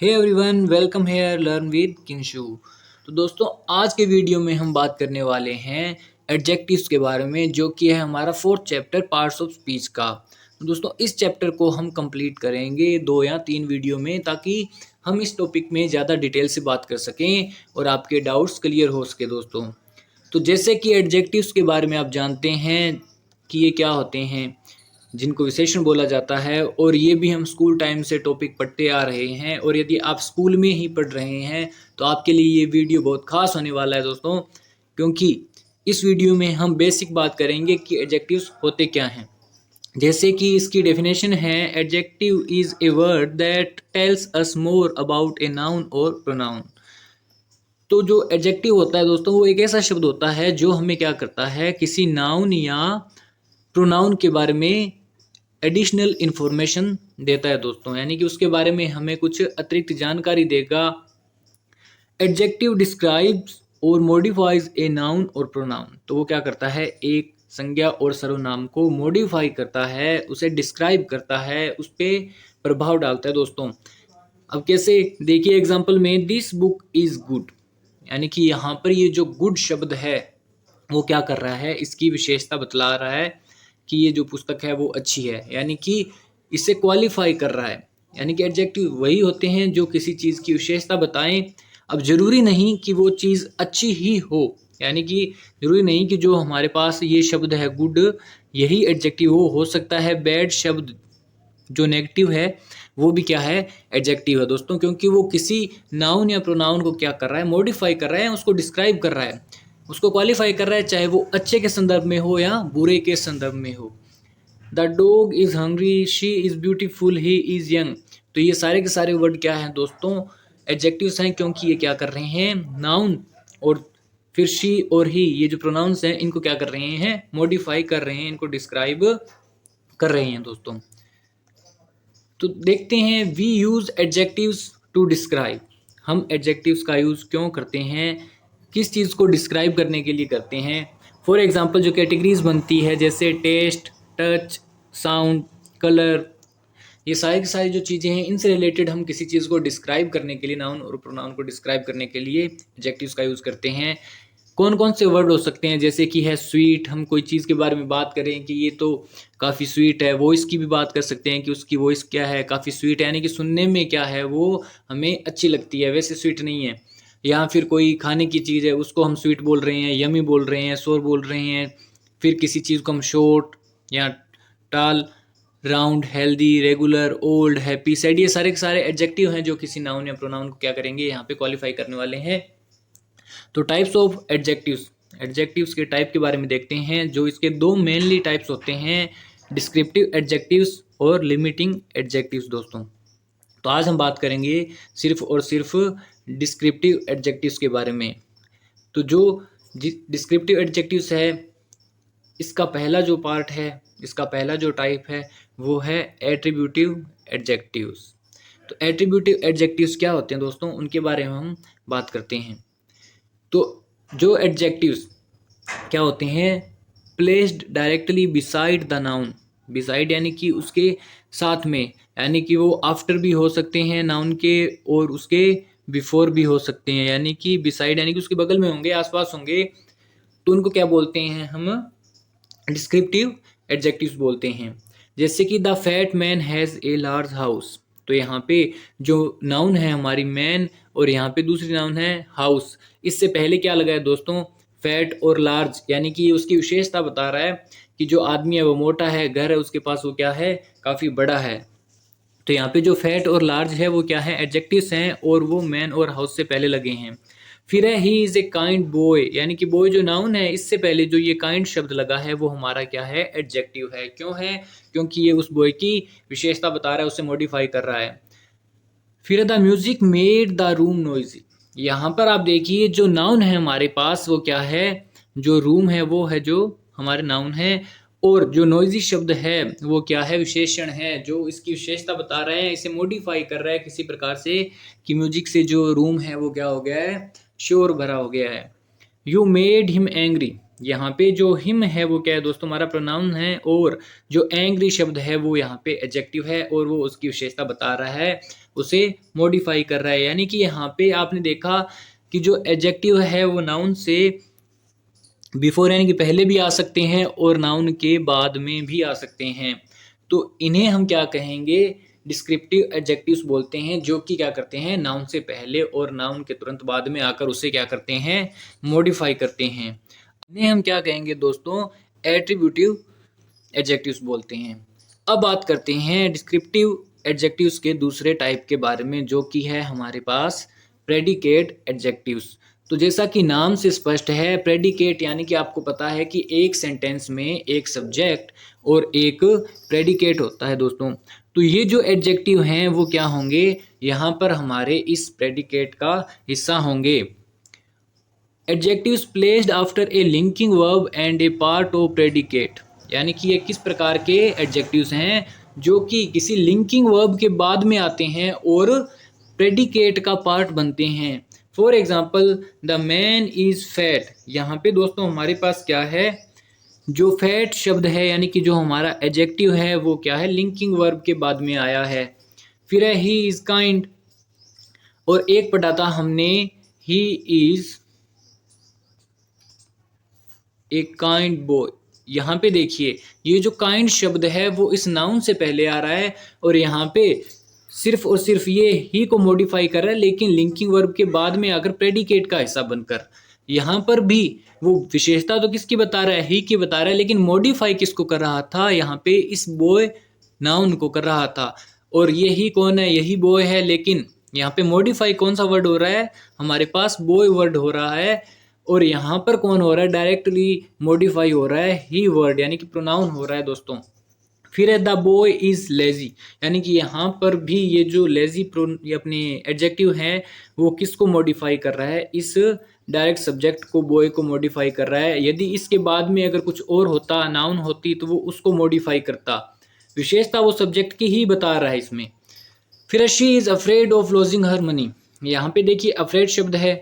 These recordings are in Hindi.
Hey everyone, welcome here learn with Kinshu. तो दोस्तों, आज के वीडियो में हम बात करने वाले हैं एडजेक्टिव्स के बारे में, जो कि है हमारा fourth chapter parts of speech का। तो दोस्तों, इस चैप्टर को हम कंप्लीट करेंगे 2 या 3 वीडियो में, ताकि हम इस टॉपिक में ज़्यादा डिटेल से बात कर सकें और आपके डाउट्स क्लियर हो सके दोस्तों। तो जैसे कि एडजेक्टिव्स के बारे में आप जानते हैं कि ये क्या होते हैं, जिनको विशेषण बोला जाता है, और ये भी हम स्कूल टाइम से टॉपिक पढ़ते आ रहे हैं। और यदि आप स्कूल में ही पढ़ रहे हैं तो आपके लिए ये वीडियो बहुत खास होने वाला है दोस्तों, क्योंकि इस वीडियो में हम बेसिक बात करेंगे कि एडजेक्टिव्स होते क्या हैं। जैसे कि इसकी डेफिनेशन है, adjective is a word that tells us more about a noun और प्रोनाउन। तो जो एडजेक्टिव होता है दोस्तों, वो एक ऐसा शब्द होता है जो हमें क्या करता है, किसी नाउन या प्रोनाउन के बारे में एडिशनल इन्फॉर्मेशन देता है दोस्तों, यानी कि उसके बारे में हमें कुछ अतिरिक्त जानकारी देगा। एडजेक्टिव डिस्क्राइब्स और मॉडिफाइज ए नाउन और प्रोनाउन। तो वो क्या करता है, एक संज्ञा और सर्वनाम को मॉडिफाई करता है, उसे डिस्क्राइब करता है, उस पर प्रभाव डालता है दोस्तों। अब कैसे, देखिए एग्जाम्पल में, दिस बुक इज गुड, यानी कि यहाँ पर ये जो गुड शब्द है वो क्या कर रहा है, इसकी विशेषता बतला रहा है कि ये जो पुस्तक है वो अच्छी है, यानी कि इसे क्वालिफाई कर रहा है। यानी कि एडजेक्टिव वही होते हैं जो किसी चीज़ की विशेषता बताएं। अब जरूरी नहीं कि वो चीज़ अच्छी ही हो, यानी कि जरूरी नहीं कि जो हमारे पास ये शब्द है गुड, यही एडजेक्टिव हो सकता है बैड शब्द जो नेगेटिव है वो भी क्या है, एडजेक्टिव है दोस्तों, क्योंकि वो किसी नाउन या प्रोनाउन को क्या कर रहा है, मॉडिफाई कर रहा है, उसको डिस्क्राइब कर रहा है, उसको क्वालिफाई कर रहा है, चाहे वो अच्छे के संदर्भ में हो या बुरे के संदर्भ में हो। The dog is hungry, she is beautiful, he is young. तो ये सारे के सारे वर्ड क्या हैं दोस्तों, एडजेक्टिव्स हैं, क्योंकि ये क्या कर रहे हैं, नाउन और फिर शी और ही, ये जो प्रोनाउंस हैं, इनको क्या कर रहे हैं, मॉडिफाई कर रहे हैं, इनको डिस्क्राइब कर रहे हैं दोस्तों। तो देखते हैं, we use adjectives to describe. हम एडजेक्टिव्स का यूज़ क्यों करते हैं, किस चीज़ को डिस्क्राइब करने के लिए करते हैं। फॉर एग्जांपल, जो कैटेगरीज बनती है, जैसे टेस्ट, टच, साउंड, कलर, ये सारी की सारी जो चीज़ें हैं, इनसे रिलेटेड हम किसी चीज़ को डिस्क्राइब करने के लिए, नाउन और प्रोनाउन को डिस्क्राइब करने के लिए एडजेक्टिव्स का यूज़ करते हैं। कौन कौन से वर्ड हो सकते हैं, जैसे कि है स्वीट, हम कोई चीज़ के बारे में बात करें कि ये तो काफ़ी स्वीट है। वॉइस की भी बात कर सकते हैं कि उसकी वॉइस क्या है, काफ़ी स्वीट है, यानी कि सुनने में क्या है, वो हमें अच्छी लगती है, वैसे स्वीट नहीं है। या फिर कोई खाने की चीज़ है, उसको हम स्वीट बोल रहे हैं, यमी बोल रहे हैं, सोर बोल रहे हैं। फिर किसी चीज़ को हम शॉर्ट या टाल, round, healthy, regular, old, happy, sad, ये सारे के सारे एडजेक्टिव हैं जो किसी नाउन या प्रोनाउन को क्या करेंगे, यहाँ पे क्वालिफाई करने वाले हैं। तो टाइप्स ऑफ एडजेक्टिव्स, एडजेक्टिव्स के टाइप के बारे में देखते हैं, जो इसके 2 मेनली टाइप्स होते हैं, डिस्क्रिप्टिव एडजेक्टिव्स और लिमिटिंग एडजेक्टिव्स दोस्तों। तो आज हम बात करेंगे सिर्फ और सिर्फ डिस्क्रिप्टिव एडजेक्टिव्स के बारे में। तो जो डिस्क्रिप्टिव एडजेक्टिव्स है, इसका पहला जो पार्ट है, इसका पहला जो टाइप है, वो है एट्रीब्यूटिव एडजेक्टिव्स। तो एट्रीब्यूटिव एडजेक्टिव्स क्या होते हैं दोस्तों, उनके बारे में हम बात करते हैं। तो जो एडजेक्टिव्स क्या होते हैं, placed directly beside the noun. Beside यानी कि उसके साथ में, यानी कि वो आफ्टर भी हो सकते हैं नाउन के, और उसके बिफोर भी हो सकते हैं, यानी कि बिसाइड यानी कि उसके बगल में होंगे, आसपास होंगे। तो उनको क्या बोलते हैं, हम डिस्क्रिप्टिव एडजेक्टिव्स बोलते हैं। जैसे कि the fat man has a large house. तो यहाँ पे जो नाउन है हमारी मैन, और यहाँ पे दूसरी नाउन है हाउस। इससे पहले क्या लगा है दोस्तों, फैट और लार्ज, यानी कि उसकी विशेषता बता रहा है कि जो आदमी है वो मोटा है, घर है उसके पास वो क्या है, काफ़ी बड़ा है। तो यहाँ पे जो फैट और लार्ज है वो क्या है, एडजेक्टिव्स हैं, और वो मैन और हाउस से पहले लगे हैं। फिर है he is a kind boy, यानी कि बॉय जो नाउन है, इससे पहले जो ये काइंड शब्द लगा है वो हमारा क्या है, एडजेक्टिव है। क्यों है, क्योंकि ये उस बॉय की विशेषता बता रहा है, उसे मॉडिफाई कर रहा है। फिर the music made the room noisy. यहाँ पर आप देखिए, जो नाउन है हमारे पास वो क्या है, जो रूम है वो है जो हमारे नाउन है, और जो नॉइजी शब्द है वो क्या है, विशेषण है, जो इसकी विशेषता बता रहे हैं, इसे मॉडिफाई कर रहा है किसी प्रकार से, कि म्यूजिक से जो रूम है वो क्या हो गया है, शोर भरा हो गया है। यू मेड हिम एंग्री, यहाँ पे जो हिम है वो क्या है दोस्तों, हमारा प्रोनाउन है, और जो एंग्री शब्द है वो यहाँ पे एडजेक्टिव है, और वो उसकी विशेषता बता रहा है, उसे मॉडिफाई कर रहा है। यानी कि यहाँ पे आपने देखा कि जो एडजेक्टिव है वो नाउन से बिफोर यानी कि पहले भी आ सकते हैं और नाउन के बाद में भी आ सकते हैं। तो इन्हें हम क्या कहेंगे, डिस्क्रिप्टिव एडजेक्टिव्स बोलते हैं, जो कि क्या करते हैं, नाउन से पहले और नाउन के तुरंत बाद में आकर उसे क्या करते हैं, मॉडिफाई करते हैं। इन्हें हम क्या कहेंगे दोस्तों, एट्रीब्यूटिव एडजेक्टिव्स बोलते हैं। अब बात करते हैं डिस्क्रिप्टिव एडजेक्टिव्स के दूसरे टाइप के बारे में, जो कि है हमारे पास प्रेडिकेट एडजेक्टिव्स। तो जैसा कि नाम से स्पष्ट है, प्रेडिकेट यानी कि आपको पता है कि एक सेंटेंस में एक सब्जेक्ट और एक प्रेडिकेट होता है दोस्तों। तो ये जो एडजेक्टिव हैं वो क्या होंगे, यहाँ पर हमारे इस प्रेडिकेट का हिस्सा होंगे। Adjectives placed after a linking verb and A part of predicate, यानी कि ये किस प्रकार के एडजेक्टिव्स हैं जो कि किसी लिंकिंग वर्ब के बाद में आते हैं और प्रेडिकेट का पार्ट बनते हैं। For example, the man is fat, यहाँ पे दोस्तों हमारे पास क्या है, जो फैट शब्द है यानी कि जो हमारा एडजेक्टिव है वो क्या है, लिंकिंग वर्ब के बाद में आया है। फिर है ही इज काइंड, और एक पढ़ा था हमने, he is a kind boy. यहाँ पे देखिए ये जो काइंड शब्द है वो इस नाउन से पहले आ रहा है, और यहाँ पे सिर्फ और सिर्फ ये ही को मॉडिफाई कर रहा है, लेकिन लिंकिंग वर्ब के बाद में आकर प्रेडिकेट का हिस्सा बनकर। यहाँ पर भी वो विशेषता तो किसकी बता रहा है, ही की बता रहा है, लेकिन मॉडिफाई किसको कर रहा था, यहाँ पे इस बॉय नाउन को कर रहा था। और ये ही कौन है, यही बॉय है, लेकिन यहाँ पे मॉडिफाई कौन सा वर्ड हो रहा है, हमारे पास बॉय वर्ड हो रहा है। और यहाँ पर कौन हो रहा है, डायरेक्टली मॉडिफाई हो रहा है ही वर्ड, यानी कि प्रोनाउन हो रहा है दोस्तों। फिर है द बॉय इज लेजी, यानी कि यहाँ पर भी ये जो लेजी ये अपने एडजेक्टिव है वो किसको मॉडिफाई कर रहा है, इस डायरेक्ट सब्जेक्ट को, बॉय को मॉडिफाई कर रहा है। यदि इसके बाद में अगर कुछ और होता, नाउन होती, तो वो उसको मॉडिफाई करता, विशेषता वो सब्जेक्ट की ही बता रहा है इसमें। फिर she is afraid of lodging her money, यहाँ पे देखिए अफ्रेड शब्द है,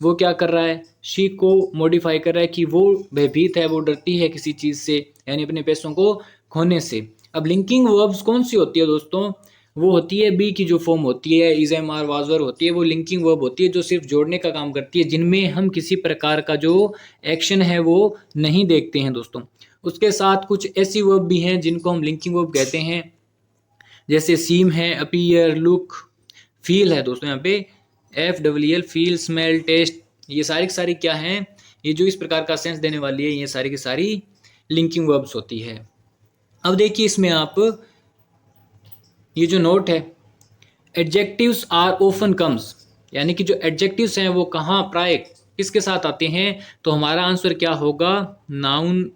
वो क्या कर रहा है, शी को मॉडिफाई कर रहा है कि वो भयभीत है, वो डरती है किसी चीज़ से, यानी अपने पैसों को खोने से। अब लिंकिंग वर्ब्स कौन सी होती है दोस्तों, वो होती है बी की जो फॉर्म होती है, is am are was were होती है, वो लिंकिंग वर्ब होती है जो सिर्फ जोड़ने का काम करती है, जिनमें हम किसी प्रकार का जो एक्शन है वो नहीं देखते हैं दोस्तों। उसके साथ कुछ ऐसी वर्ब भी हैं जिनको हम लिंकिंग वर्ब कहते हैं, जैसे सीम है, अपीयर, लुक, फील है दोस्तों, यहाँ पे FWL, फील, स्मेल, टेस्ट, ये सारी की सारी क्या हैं, ये जो इस प्रकार का सेंस देने वाली है, ये सारी की सारी लिंकिंग वर्ब्स होती है। अब देखिए इसमें आप ये जो नोट है, एडजेक्टिव्स आर ऑफन कम्स, यानी कि जो एडजेक्टिव्स हैं वो कहाँ प्राय किसके साथ आते हैं, तो हमारा आंसर क्या होगा, नाउन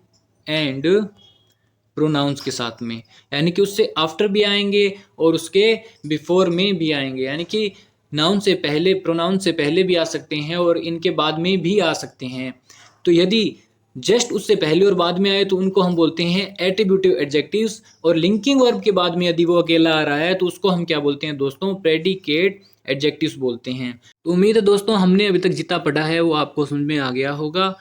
एंड प्रोनाउंस के साथ में, यानी कि उससे आफ्टर भी आएंगे और उसके बिफोर में भी आएंगे, यानी कि नाउन से पहले, प्रोनाउन से पहले भी आ सकते हैं और इनके बाद में भी आ सकते हैं। तो यदि जस्ट उससे पहले और बाद में आए तो उनको हम बोलते हैं एट्रीब्यूटिव एडजेक्टिव्स, और लिंकिंग वर्ब के बाद में यदि वो अकेला आ रहा है तो उसको हम क्या बोलते हैं दोस्तों, प्रेडिकेट एडजेक्टिव्स बोलते हैं। तो उम्मीद है दोस्तों हमने अभी तक जितना पढ़ा है वो आपको समझ में आ गया होगा,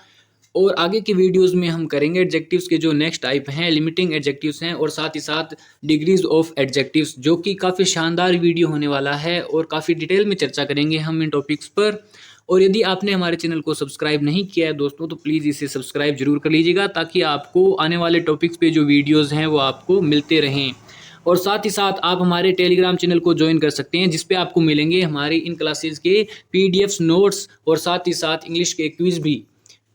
और आगे की वीडियोस में हम करेंगे एडजेक्टिव्स के जो नेक्स्ट टाइप हैं, लिमिटिंग एडजेक्टिव्स हैं, और साथ ही साथ डिग्रीज ऑफ एडजेक्टिव्स, जो कि काफ़ी शानदार वीडियो होने वाला है और काफ़ी डिटेल में चर्चा करेंगे हम इन टॉपिक्स पर। और यदि आपने हमारे चैनल को सब्सक्राइब नहीं किया है दोस्तों तो प्लीज़ इसे सब्सक्राइब जरूर कर लीजिएगा, ताकि आपको आने वाले टॉपिक्स पे जो वीडियोज़ हैं वो आपको मिलते रहें। और साथ ही साथ आप हमारे टेलीग्राम चैनल को ज्वाइन कर सकते हैं, जिसपे आपको मिलेंगे हमारी इन क्लासेस के PDFs, नोट्स, और साथ ही साथ इंग्लिश के क्विज भी।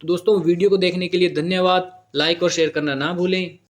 तो दोस्तों वीडियो को देखने के लिए धन्यवाद, लाइक और शेयर करना ना भूलें।